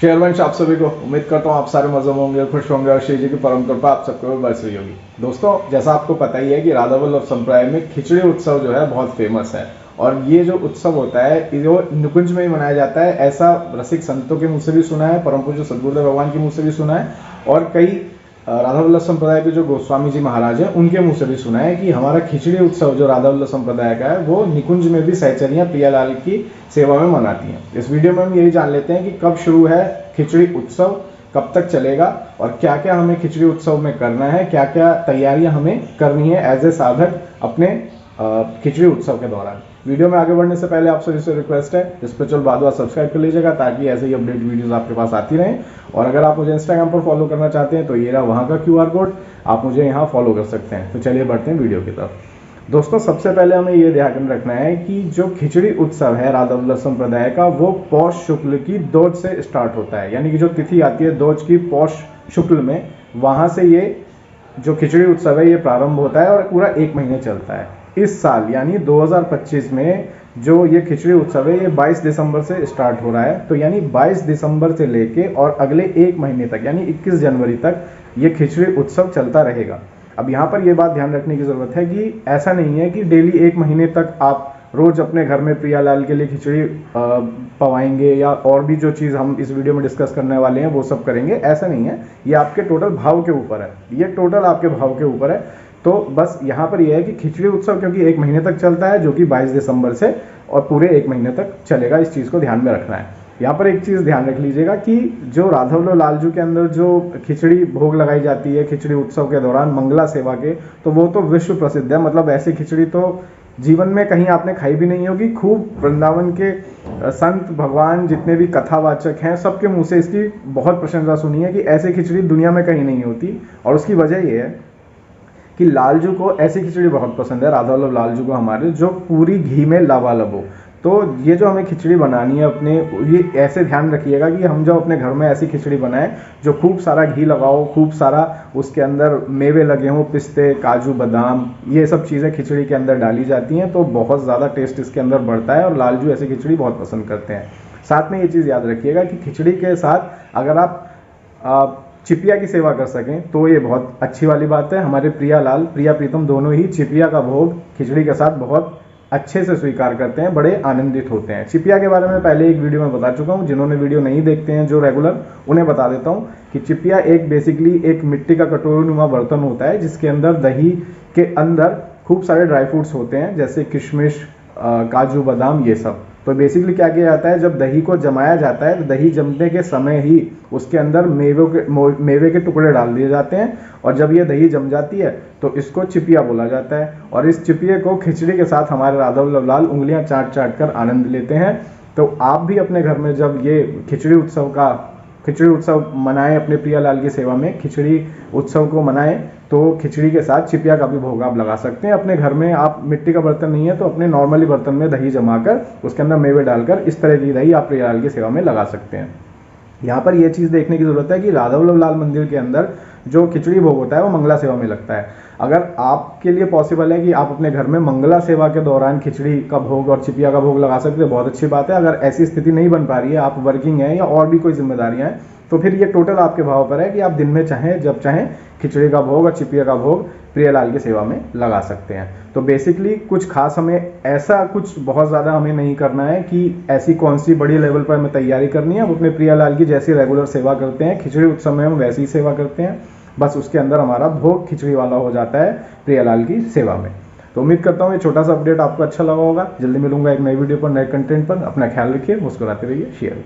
शेयरवंश आप सभी को उम्मीद करता हूँ आप सारे मजे में होंगे, खुश होंगे और श्री जी की परम कृपा आप सबको बरसी होगी। दोस्तों, जैसा आपको पता ही है कि राधा वल्लभ संप्रदाय में खिचड़ी उत्सव जो है बहुत फेमस है और ये जो उत्सव होता है जो निकुंज में ही मनाया जाता है, ऐसा रसिक संतों के मुंह से भी सुना है, परम पूज्य सद्गुरुदेव भगवान के मुंह से भी सुना है और कई राधा वल्लभ संप्रदाय के जो गोस्वामी जी महाराज हैं उनके मुंह से भी सुना है कि हमारा खिचड़ी उत्सव जो राधा वल्लभ संप्रदाय का है वो निकुंज में भी सहचरियां प्रियालाल की सेवा में मनाती हैं। इस वीडियो में हम यही जान लेते हैं कि कब शुरू है खिचड़ी उत्सव, कब तक चलेगा और क्या क्या हमें खिचड़ी उत्सव में करना है, क्या क्या तैयारियां हमें करनी है एज ए साधक अपने खिचड़ी उत्सव के दौरान। वीडियो में आगे बढ़ने से पहले आप सभी से रिक्वेस्ट है स्पिरिचुअल बादवा सब्सक्राइब कर लीजिएगा ताकि ऐसे ही अपडेट वीडियोस आपके पास आती रहें। और अगर आप मुझे इंस्टाग्राम पर फॉलो करना चाहते हैं तो ये रहा वहाँ का QR कोड, आप मुझे यहाँ फॉलो कर सकते हैं। तो चलिए बढ़ते हैं वीडियो की तरफ। दोस्तों, सबसे पहले हमें ये ध्यान रखना है कि जो खिचड़ी उत्सव है राधा वल्लभ संप्रदाय का वो पौष शुक्ल की दोज से स्टार्ट होता है, यानी कि जो तिथि आती है दोज की पौष शुक्ल में, वहां से ये जो खिचड़ी उत्सव है ये प्रारंभ होता है और पूरा 1 महीने चलता है। इस साल यानी 2025 में जो ये खिचड़ी उत्सव है ये 22 दिसंबर से स्टार्ट हो रहा है। तो यानी 22 दिसंबर से लेके और अगले 1 महीने तक यानी 21 जनवरी तक ये खिचड़ी उत्सव चलता रहेगा। अब यहाँ पर ये बात ध्यान रखने की जरूरत है कि ऐसा नहीं है कि डेली 1 महीने तक आप रोज अपने घर में प्रियालाल के लिए खिचड़ी पवाएंगे या और भी जो चीज़ हम इस वीडियो में डिस्कस करने वाले हैं वो सब करेंगे, ऐसा नहीं है। ये आपके टोटल भाव के ऊपर है, ये टोटल आपके भाव के ऊपर है। तो बस यहाँ पर यह है कि खिचड़ी उत्सव क्योंकि 1 महीने तक चलता है जो कि 22 दिसंबर से और पूरे 1 महीने तक चलेगा, इस चीज़ को ध्यान में रखना है। यहाँ पर एक चीज़ ध्यान रख लीजिएगा कि जो राधा वल्लभ लालजू के अंदर जो खिचड़ी भोग लगाई जाती है खिचड़ी उत्सव के दौरान मंगला सेवा के, तो वो तो विश्व प्रसिद्ध है। मतलब ऐसी खिचड़ी तो जीवन में कहीं आपने खाई भी नहीं होगी। खूब वृंदावन के संत भगवान जितने भी कथावाचक हैं सबके मुंह से इसकी बहुत प्रशंसा सुनी है कि ऐसी खिचड़ी दुनिया में कहीं नहीं होती। और उसकी वजह ये है कि लालजू को ऐसी खिचड़ी बहुत पसंद है, राधा वल्लभ लालजू को हमारे, जो पूरी घी में लबालब हो। तो ये जो हमें खिचड़ी बनानी है अपने, ये ऐसे ध्यान रखिएगा कि हम जब अपने घर में ऐसी खिचड़ी बनाएं जो खूब सारा घी लगाओ, खूब सारा उसके अंदर मेवे लगे हों, पिस्ते, काजू, बादाम, ये सब चीज़ें खिचड़ी के अंदर डाली जाती हैं तो बहुत ज़्यादा टेस्ट इसके अंदर बढ़ता है और लालजू ऐसी खिचड़ी बहुत पसंद करते हैं। साथ में ये चीज़ याद रखिएगा कि खिचड़ी के साथ अगर आप चिपिया की सेवा कर सकें तो ये बहुत अच्छी वाली बात है। हमारे प्रियालाल, प्रिया प्रीतम दोनों ही चिपिया का भोग खिचड़ी के साथ बहुत अच्छे से स्वीकार करते हैं, बड़े आनंदित होते हैं। चिपिया के बारे में पहले एक वीडियो में बता चुका हूं, जिन्होंने वीडियो नहीं देखते हैं जो रेगुलर, उन्हें बता देता हूं कि चिपिया एक बेसिकली एक मिट्टी का कटोरीनुमा बर्तन होता है जिसके अंदर दही के अंदर खूब सारे ड्राई फ्रूट्स होते हैं जैसे किशमिश, काजू, बादाम, ये सब। तो बेसिकली क्या किया जाता है, जब दही को जमाया जाता है तो दही जमने के समय ही उसके अंदर मेवे के टुकड़े डाल दिए जाते हैं और जब ये दही जम जाती है तो इसको चिपिया बोला जाता है। और इस चिपिये को खिचड़ी के साथ हमारे राधा वल्लभ लाल उंगलियां चाट चाट कर आनंद लेते हैं। तो आप भी अपने घर में जब ये खिचड़ी उत्सव मनाएं, अपने प्रियालाल की सेवा में खिचड़ी उत्सव को मनाएं, तो खिचड़ी के साथ चिपिया का भी भोग आप लगा सकते हैं। अपने घर में आप मिट्टी का बर्तन नहीं है तो अपने नॉर्मली बर्तन में दही जमाकर उसके अंदर मेवे डालकर इस तरह की दही आप प्रियालाल की सेवा में लगा सकते हैं। यहाँ पर यह चीज़ देखने की जरूरत है कि राधा वल्लभ लाल मंदिर के अंदर जो खिचड़ी भोग होता है वो मंगला सेवा में लगता है। अगर आपके लिए पॉसिबल है कि आप अपने घर में मंगला सेवा के दौरान खिचड़ी का भोग और चिपिया का भोग लगा सकते हैं, बहुत अच्छी बात है। अगर ऐसी स्थिति नहीं बन पा रही है, आप वर्किंग हैं या और भी कोई जिम्मेदारियां हैं, तो फिर ये टोटल आपके भाव पर है कि आप दिन में चाहें जब चाहें खिचड़ी का भोग और चिपिया का भोग प्रियालाल की सेवा में लगा सकते हैं। तो बेसिकली कुछ खास हमें ऐसा कुछ बहुत ज़्यादा हमें नहीं करना है कि ऐसी कौन सी बड़ी लेवल पर हमें तैयारी करनी है। हम अपने प्रियालाल की जैसी रेगुलर सेवा करते हैं खिचड़ी उत्सव में हम वैसी ही सेवा करते हैं, बस उसके अंदर हमारा भोग खिचड़ी वाला हो जाता है प्रियालाल की सेवा में। तो उम्मीद करता हूँ ये छोटा सा अपडेट आपको अच्छा लगा होगा। जल्दी मिलूंगा एक नई वीडियो पर, नए कंटेंट पर। अपना ख्याल रखिए, मुस्कुराते रहिए। शेयर